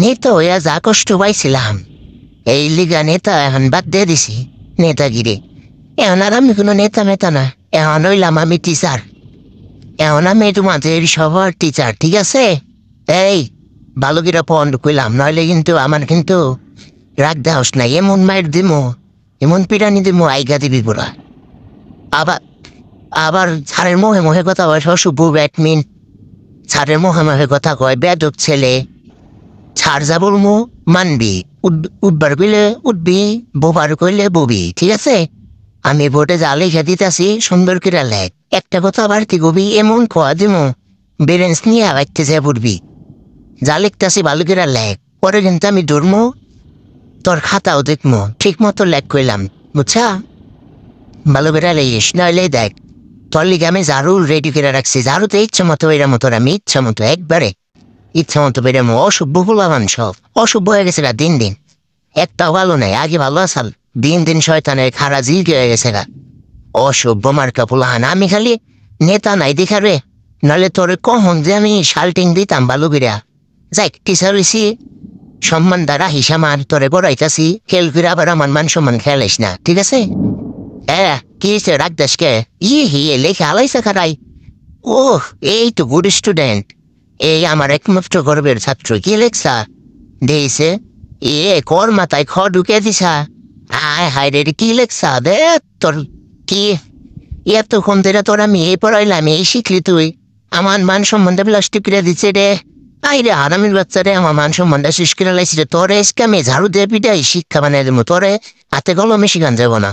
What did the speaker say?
নেতা হইয়া যা কষ্ট পাইছিলাম, এই লিগা নেতা এখন বাদ দিয়ে দিছি নেতাগিরি। এখন আর আমি কোনো নেতা মেতা না, এখন হইলাম আমি টিচার। এখন আমি তোমাদের সবার টিচার, ঠিক আছে? এই বালকিরা পন্ড কইলাম, নইলে কিন্তু আমার কিন্তু রাগ দেওস নাই, এমন মায়ের দিমো, এমন পিটানি দিমো, আইগা দিবি পুরা। আবার আবার ছাড়ের মোহে মোহে কথা কয়, অশুভ ব্যাটমিন ছাড়ের মোহে মোহে কথা কয়, বেদক ছেলে। ছাড় যা বলমু মানবি, উঠবার কইলে উঠবি, বোবার কইলে ববি, ঠিক আছে? আমি ভোটে যা লেখা দিতেছি সুন্দর করে লেখ, একটা কথা আবার কি গবি এমন খোয়া দিমু, বেরেন্স নিয়ে আগাইতে যা পড়বি। যা লিখতেছি ভালো করে লেখ, পরে কিন্তু আমি ধরমু, তোর খাতাও দেখমু ঠিক মতো লেখ কইলাম, বুঝছা? ভালো করে লেখিস, নইলে দেখ তোর লিগে আমি ঝাড়ু রেডি করে রাখছি, ঝাড়ুতে ইচ্ছা মতো এরা মতো আমি ইচ্ছা মতো একবারে ইচ্ছা মতো বেরামো। অসভ্য ফুলাবান সব অসভ্য হয়ে গেছে দিন দিন, একটাও ভালো নাই। আগে ভালো আসাল, দিন দিন শয়তানের খারা জিগ হয়ে গেছে গা। অসভ্য মার্কা ফুলাহান, আমি খালি নেতা নাই দেখা রে, নাহলে তোরে কখন যে আমি শাল্টিং দিতাম ভালো করিয়া। যাই টিচার হইছি, সম্মান দ্বারা হিসামান তোরে বড়াইতাছি, খেল করে আবার আমার মান সম্মান খেয়ালিস না, ঠিক আছে? কি হয়েছে রাগ দাসকে? হি লেখে আলাইসা খারাই। ওহ, এই তো গুড স্টুডেন্ট, এই আমার একমাত্র গর্বের ছাত্র, কি লেখছা দিয়েছে? কর মাথায় খ ঢুকে দিছা। হায় হায় রে, কি লেখছা দে তোর? কি এতক্ষণ ধরে তোর আমি এই পড়াইলাম, এই শিখলি তুই? আমার মান সম্মানটা প্লাস্টিক করে দিচ্ছে রে। আই রে হারামির বাচ্চা রে, আমার মান সম্মানটা শেষ করে লাইছি রে। তোরে আজকে আমি ঝাড়ু দিয়ে পিটাই শিক্ষা বানিয়ে দেবো, তোরে হাতে কলমে শিখান যাবো না।